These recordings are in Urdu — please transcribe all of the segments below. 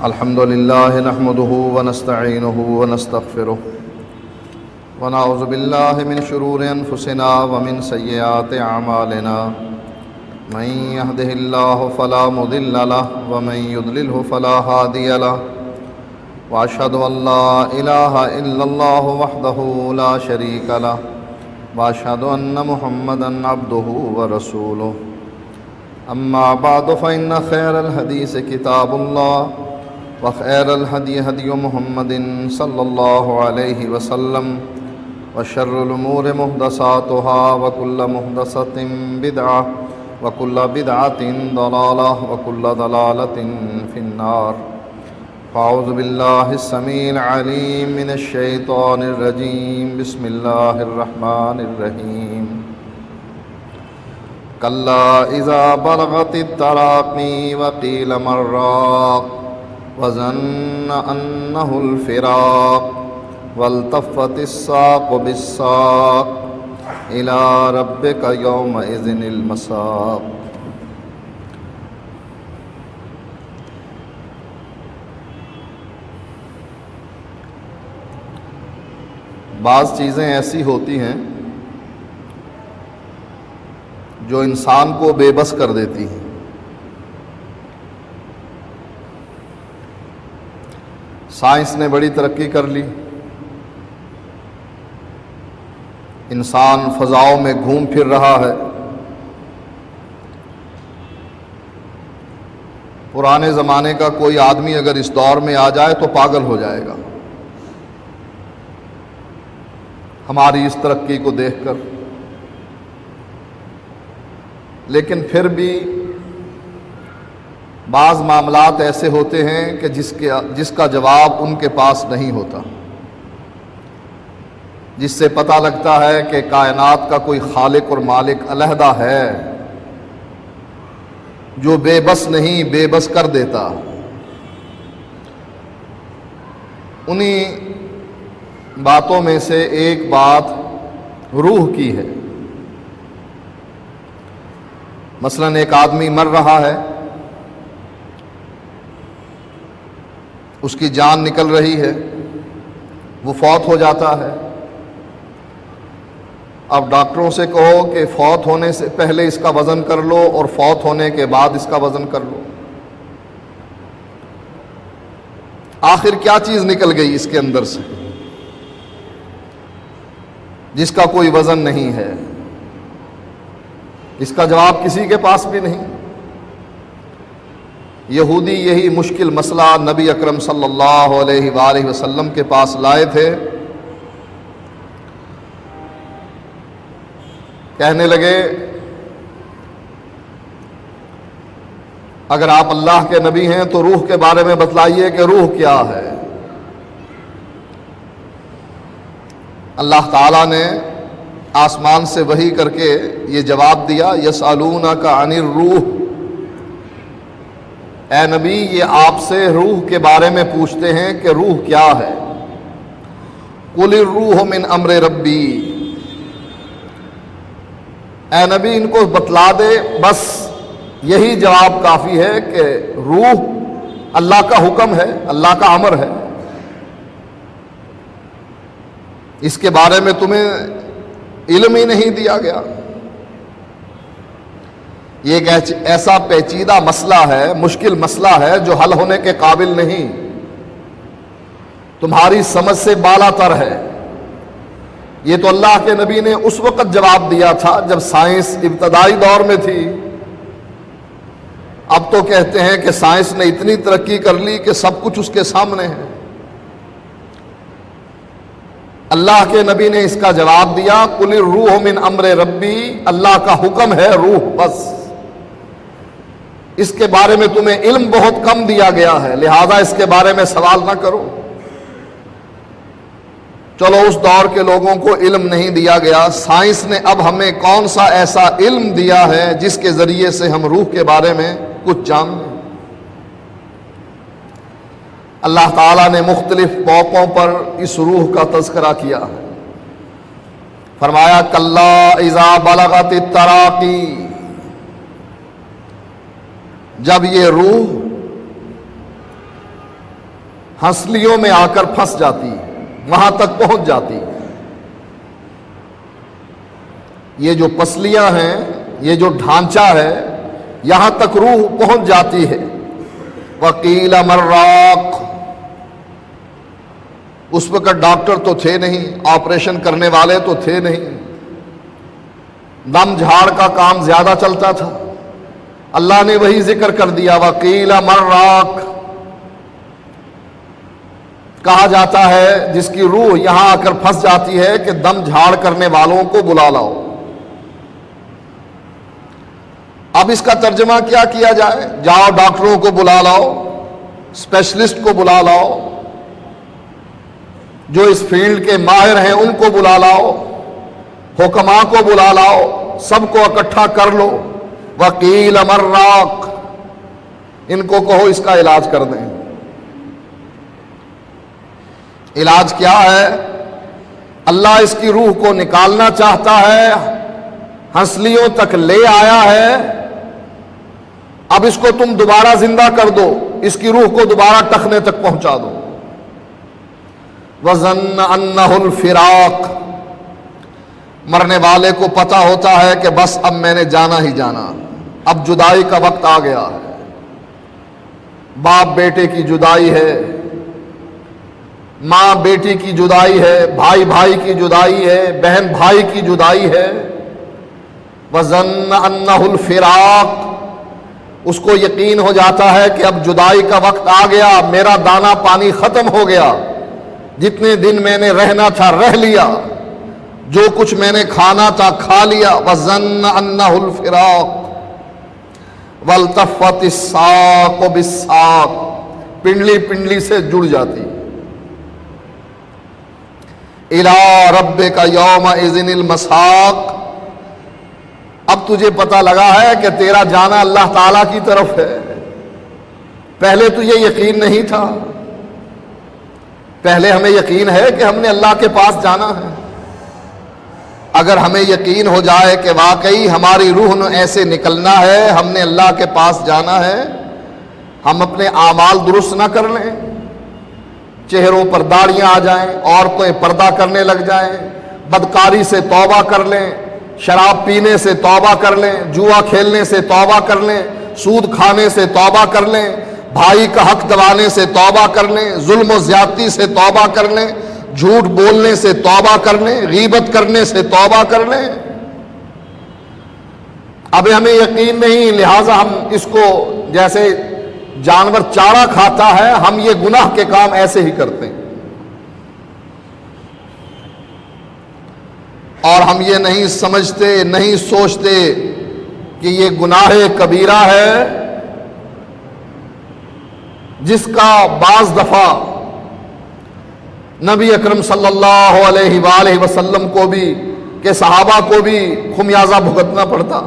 الحمد لله نحمده ونستعينه ونستغفره ونعوذ بالله من شرور أنفسنا ومن سيئات أعمالنا من يهده الله فلا مضل له ومن يضلله فلا هادي له وأشهد أن لا إله إلا الله وحده لا شريك له وأشهد أن محمدا عبده ورسوله أما بعد فإن خير الحديث كتاب الله وخير الهدي هدي محمد صلى الله عليه وسلم وشر الأمور محدثاتها وكل محدثة بدعة وكل بدعة ضلالة وكل ضلالة في النار. فأعوذ بالله السميع العليم من الشيطان الرجيم. بسم الله الرحمن الرحيم. كلا إذا بلغت التراقي وقيل من راق وظن أنه الفراق والتفت الساق بالساق إلى ربك يومئذ المساق. بعض چیزیں ایسی ہوتی ہیں جو انسان کو بے بس کر دیتی ہیں. سائنس نے بڑی ترقی کر لی، انسان فضاؤں میں گھوم پھر رہا ہے. پرانے زمانے کا کوئی آدمی اگر اس دور میں آ جائے تو پاگل ہو جائے گا ہماری اس ترقی کو دیکھ کر. لیکن پھر بھی بعض معاملات ایسے ہوتے ہیں کہ جس کا جواب ان کے پاس نہیں ہوتا، جس سے پتہ لگتا ہے کہ کائنات کا کوئی خالق اور مالک علیحدہ ہے جو بے بس نہیں بے بس کر دیتا. انہی باتوں میں سے ایک بات روح کی ہے. مثلا ایک آدمی مر رہا ہے، اس کی جان نکل رہی ہے، وہ فوت ہو جاتا ہے. اب ڈاکٹروں سے کہو کہ فوت ہونے سے پہلے اس کا وزن کر لو اور فوت ہونے کے بعد اس کا وزن کر لو. آخر کیا چیز نکل گئی اس کے اندر سے جس کا کوئی وزن نہیں ہے؟ اس کا جواب کسی کے پاس بھی نہیں. یہودی یہی مشکل مسئلہ نبی اکرم صلی اللہ علیہ وآلہ وسلم کے پاس لائے تھے. کہنے لگے اگر آپ اللہ کے نبی ہیں تو روح کے بارے میں بتلائیے کہ روح کیا ہے. اللہ تعالیٰ نے آسمان سے وحی کر کے یہ جواب دیا، یسألونک عن الروح، اے نبی یہ آپ سے روح کے بارے میں پوچھتے ہیں کہ روح کیا ہے. قل الروح من امر ربی، اے نبی ان کو بتلا دے، بس یہی جواب کافی ہے کہ روح اللہ کا حکم ہے، اللہ کا امر ہے. اس کے بارے میں تمہیں علم ہی نہیں دیا گیا. یہ ایک ایسا پیچیدہ مسئلہ ہے، مشکل مسئلہ ہے جو حل ہونے کے قابل نہیں، تمہاری سمجھ سے بالا تر ہے. یہ تو اللہ کے نبی نے اس وقت جواب دیا تھا جب سائنس ابتدائی دور میں تھی. اب تو کہتے ہیں کہ سائنس نے اتنی ترقی کر لی کہ سب کچھ اس کے سامنے ہے. اللہ کے نبی نے اس کا جواب دیا، قل الروح من امر ربی، اللہ کا حکم ہے روح، بس. اس کے بارے میں تمہیں علم بہت کم دیا گیا ہے، لہذا اس کے بارے میں سوال نہ کرو. چلو اس دور کے لوگوں کو علم نہیں دیا گیا، سائنس نے اب ہمیں کون سا ایسا علم دیا ہے جس کے ذریعے سے ہم روح کے بارے میں کچھ جان لیں. اللہ تعالیٰ نے مختلف موقعوں پر اس روح کا تذکرہ کیا ہے. فرمایا کلا اذا بلغت التراقی، جب یہ روح ہنسلیوں میں آ کر پھنس جاتی ہے، وہاں تک پہنچ جاتی ہے۔ یہ جو پسلیاں ہیں، یہ جو ڈھانچہ ہے، یہاں تک روح پہنچ جاتی ہے۔ وقیل مراق، اس وقت ڈاکٹر تو تھے نہیں، آپریشن کرنے والے تو تھے نہیں، دم جھاڑ کا کام زیادہ چلتا تھا۔ اللہ نے وہی ذکر کر دیا، وقیل مراق، کہا جاتا ہے جس کی روح یہاں آ کر پھنس جاتی ہے کہ دم جھاڑ کرنے والوں کو بلا لاؤ۔ اب اس کا ترجمہ کیا کیا جائے؟ جاؤ ڈاکٹروں کو بلا لاؤ، اسپیشلسٹ کو بلا لاؤ، جو اس فیلڈ کے ماہر ہیں ان کو بلا لاؤ، حکماء کو بلا لاؤ، سب کو اکٹھا کر لو۔ وقیل مراق، ان کو کہو اس کا علاج کر دیں۔ علاج کیا ہے؟ اللہ اس کی روح کو نکالنا چاہتا ہے، ہنسلیوں تک لے آیا ہے، اب اس کو تم دوبارہ زندہ کر دو، اس کی روح کو دوبارہ ٹخنے تک پہنچا دو۔ وَظَنَّ أَنَّهُ الْفِرَاقُ، مرنے والے کو پتا ہوتا ہے کہ بس اب میں نے جانا ہی جانا، اب جدائی کا وقت آ گیا ہے۔ باپ بیٹے کی جدائی ہے، ماں بیٹی کی جدائی ہے، بھائی بھائی کی جدائی ہے، بہن بھائی کی جدائی ہے۔ وَظَنَّ أَنَّهُ الْفِرَاقُ، اس کو یقین ہو جاتا ہے کہ اب جدائی کا وقت آ گیا، میرا دانا پانی ختم ہو گیا، جتنے دن میں نے رہنا تھا رہ لیا، جو کچھ میں نے کھانا تھا کھا لیا۔ وَظَنَّ أَنَّهُ الْفِرَاقُ وَالْتَفَّتِ السَّاقُ بِالسَّاقِ، پنڈلی پنڈلی سے جڑ جاتی۔ إِلَىٰ رَبِّكَ يَوْمَئِذٍ الْمَسَاقُ، اب تجھے پتہ لگا ہے کہ تیرا جانا اللہ تعالیٰ کی طرف ہے۔ پہلے تجھے یقین نہیں تھا، پہلے ہمیں یقین ہے کہ ہم نے اللہ کے پاس جانا ہے۔ اگر ہمیں یقین ہو جائے کہ واقعی ہماری روح نے ایسے نکلنا ہے، ہم نے اللہ کے پاس جانا ہے، ہم اپنے اعمال درست نہ کر لیں، چہروں پر داڑیاں آ جائیں، عورتیں پردہ کرنے لگ جائیں، بدکاری سے توبہ کر لیں، شراب پینے سے توبہ کر لیں، جوا کھیلنے سے توبہ کر لیں، سود کھانے سے توبہ کر لیں، بھائی کا حق دبانے سے توبہ کر لیں، ظلم و زیادتی سے توبہ کر لیں، جھوٹ بولنے سے توبہ کر لیں، غیبت کرنے سے توبہ کر لیں۔ اب ہمیں یقین نہیں، لہٰذا ہم اس کو جیسے جانور چارہ کھاتا ہے، ہم یہ گناہ کے کام ایسے ہی کرتے ہیں، اور ہم یہ نہیں سمجھتے، نہیں سوچتے کہ یہ گناہ کبیرہ ہے، جس کا بعض دفعہ نبی اکرم صلی اللہ علیہ وآلہ وسلم کو بھی کہ صحابہ کو بھی خمیازہ بھگتنا پڑتا۔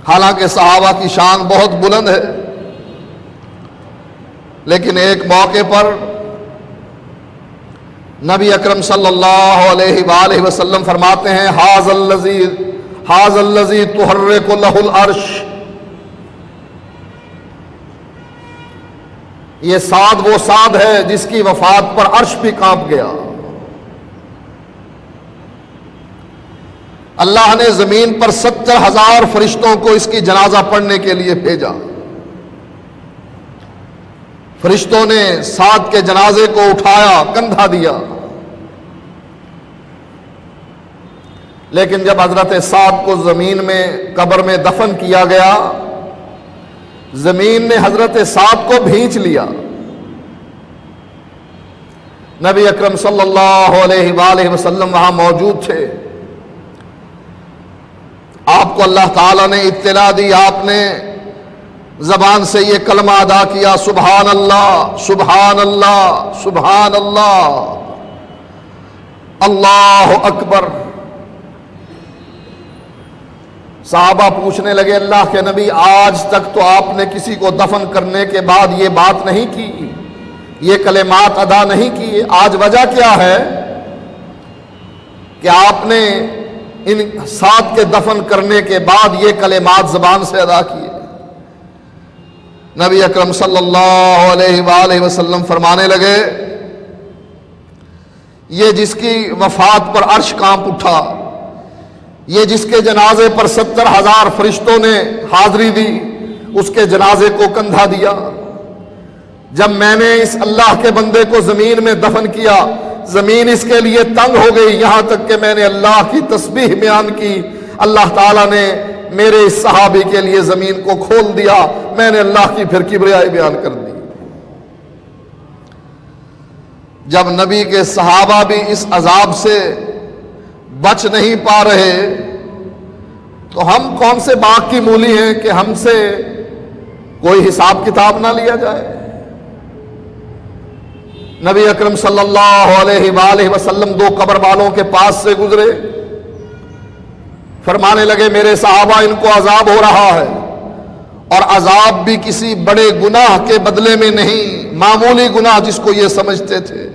حالانکہ صحابہ کی شان بہت بلند ہے، لیکن ایک موقع پر نبی اکرم صلی اللہ علیہ وآلہ وسلم فرماتے ہیں، ھذا الذی تحرک لہ العرش، یہ سعد وہ سعد ہے جس کی وفات پر عرش بھی کانپ گیا۔ اللہ نے زمین پر 70,000 فرشتوں کو اس کی جنازہ پڑھنے کے لیے بھیجا۔ فرشتوں نے سعد کے جنازے کو اٹھایا، کندھا دیا، لیکن جب حضرت سعد کو زمین میں قبر میں دفن کیا گیا، زمین نے حضرت سعد کو بھینچ لیا۔ نبی اکرم صلی اللہ علیہ وآلہ وسلم وہاں موجود تھے، آپ کو اللہ تعالیٰ نے اطلاع دی، آپ نے زبان سے یہ کلمہ ادا کیا، سبحان اللہ سبحان اللہ سبحان اللہ، اللہ اکبر۔ صحابہ پوچھنے لگے، اللہ کے نبی آج تک تو آپ نے کسی کو دفن کرنے کے بعد یہ بات نہیں کی، یہ کلمات ادا نہیں کیے، آج وجہ کیا ہے کہ آپ نے ان سعد کے دفن کرنے کے بعد یہ کلمات زبان سے ادا کیے؟ نبی اکرم صلی اللہ علیہ وآلہ وسلم فرمانے لگے، یہ جس کی وفات پر عرش کانپ اٹھا، یہ جس کے جنازے پر 70,000 فرشتوں نے حاضری دی، اس کے جنازے کو کندھا دیا۔ جب میں نے اس اللہ کے بندے کو زمین میں دفن کیا، زمین اس کے لیے تنگ ہو گئی، یہاں تک کہ میں نے اللہ کی تسبیح بیان کی، اللہ تعالیٰ نے میرے اس صحابی کے لیے زمین کو کھول دیا، میں نے اللہ کی پھر کبریائی بیان کر دی۔ جب نبی کے صحابہ بھی اس عذاب سے بچ نہیں پا رہے تو ہم کون سے باغ کی مولی ہیں کہ ہم سے کوئی حساب کتاب نہ لیا جائے۔ نبی اکرم صلی اللہ علیہ وآلہ وسلم 2 قبر والوں کے پاس سے گزرے، فرمانے لگے میرے صحابہ ان کو عذاب ہو رہا ہے، اور عذاب بھی کسی بڑے گناہ کے بدلے میں نہیں، معمولی گناہ جس کو یہ سمجھتے تھے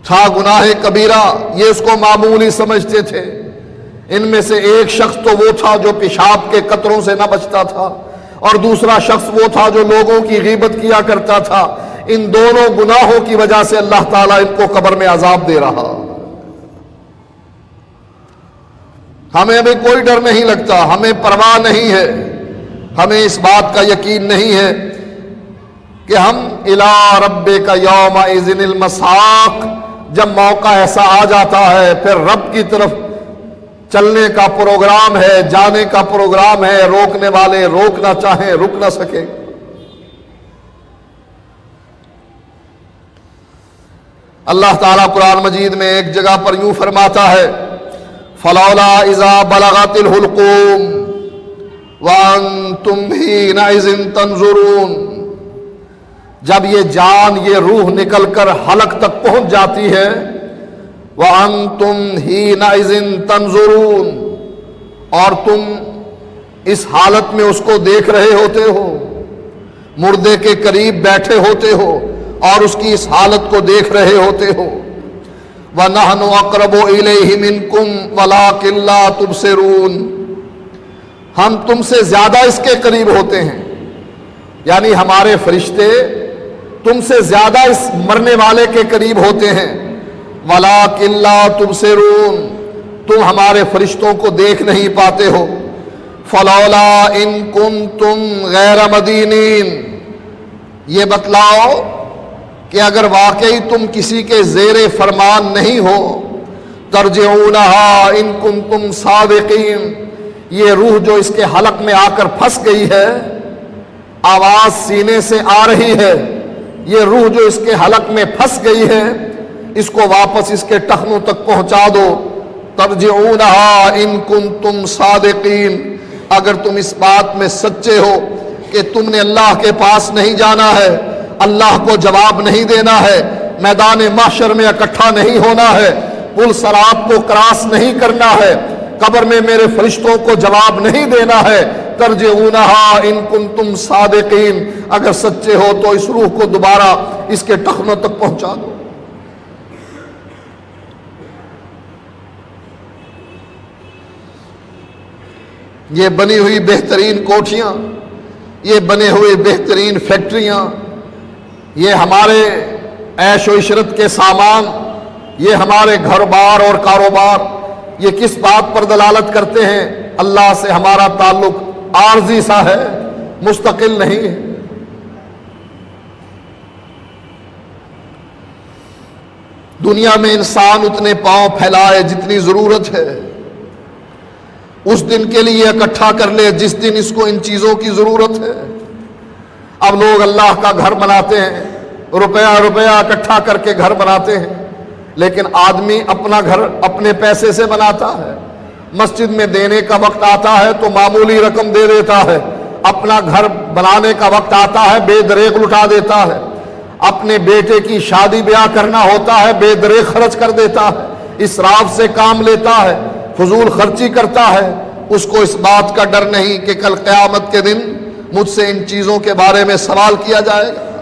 تھا گناہ کبیرہ، یہ اس کو معمولی سمجھتے تھے۔ ان میں سے ایک شخص تو وہ تھا جو پیشاب کے قطروں سے نہ بچتا تھا، اور دوسرا شخص وہ تھا جو لوگوں کی غیبت کیا کرتا تھا۔ ان دونوں گناہوں کی وجہ سے اللہ تعالیٰ ان کو قبر میں عذاب دے رہا۔ ہمیں ابھی کوئی ڈر نہیں لگتا، ہمیں پرواہ نہیں ہے، ہمیں اس بات کا یقین نہیں ہے کہ ہم الی ربک یومئذ المساق، جب موقع ایسا آ جاتا ہے پھر رب کی طرف چلنے کا پروگرام ہے، جانے کا پروگرام ہے، روکنے والے روکنا چاہیں رک نہ سکے۔ اللہ تعالیٰ قرآن مجید میں ایک جگہ پر یوں فرماتا ہے، فلولا اذا بلغت الحلقوم وانتم حینئذ تنظرون، جب یہ جان، یہ روح نکل کر حلق تک پہنچ جاتی ہے، وانتم حینئذ تنظرون، اور تم اس حالت میں اس کو دیکھ رہے ہوتے ہو، مردے کے قریب بیٹھے ہوتے ہو اور اس کی اس حالت کو دیکھ رہے ہوتے ہو۔ وَنَحْنُ أَقْرَبُ إِلَيْهِ مِنْكُمْ وَلَٰكِن لَّا تُبْصِرُونَ، ہم تم سے زیادہ اس کے قریب ہوتے ہیں، یعنی ہمارے فرشتے تم سے زیادہ اس مرنے والے کے قریب ہوتے ہیں۔ وَلَٰكِن لَّا تُبْصِرُونَ، تم ہمارے فرشتوں کو دیکھ نہیں پاتے ہو۔ فَلَوْلَا إِن كُنتُمْ غَيْرَ مَدِينِينَ، یہ بتلاؤ کہ اگر واقعی تم کسی کے زیر فرمان نہیں ہو، ترجعونہا ان کنتم صادقین، یہ روح جو اس کے حلق میں آ کر پھنس گئی ہے، آواز سینے سے آ رہی ہے، یہ روح جو اس کے حلق میں پھنس گئی ہے، اس کو واپس اس کے ٹخنوں تک پہنچا دو۔ ترجعونہا ان کنتم صادقین، اگر تم اس بات میں سچے ہو کہ تم نے اللہ کے پاس نہیں جانا ہے، اللہ کو جواب نہیں دینا ہے، میدان محشر میں اکٹھا نہیں ہونا ہے، پل صراط کو کراس نہیں کرنا ہے، قبر میں میرے فرشتوں کو جواب نہیں دینا ہے، ترجعونہا ان کنتم صادقین، اگر سچے ہو تو اس روح کو دوبارہ اس کے ٹخنوں تک پہنچا دو۔ یہ بنی ہوئی بہترین کوٹھیاں، یہ بنے ہوئے بہترین فیکٹریاں، یہ ہمارے عیش و عشرت کے سامان، یہ ہمارے گھر بار اور کاروبار، یہ کس بات پر دلالت کرتے ہیں؟ اللہ سے ہمارا تعلق عارضی سا ہے، مستقل نہیں ہے۔ دنیا میں انسان اتنے پاؤں پھیلائے جتنی ضرورت ہے، اس دن کے لیے اکٹھا کر لے جس دن اس کو ان چیزوں کی ضرورت ہے۔ اب لوگ اللہ کا گھر بناتے ہیں، روپیہ اکٹھا کر کے گھر بناتے ہیں، لیکن آدمی اپنا گھر اپنے پیسے سے بناتا ہے، مسجد میں دینے کا وقت آتا ہے تو معمولی رقم دے دیتا ہے، اپنا گھر بنانے کا وقت آتا ہے بے دریغ لٹا دیتا ہے، اپنے بیٹے کی شادی بیاہ کرنا ہوتا ہے بے دریغ خرچ کر دیتا ہے، اسراف سے کام لیتا ہے، فضول خرچی کرتا ہے۔ اس کو اس بات کا ڈر نہیں کہ کل قیامت کے دن مجھ سے ان چیزوں کے بارے میں سوال کیا جائے گا۔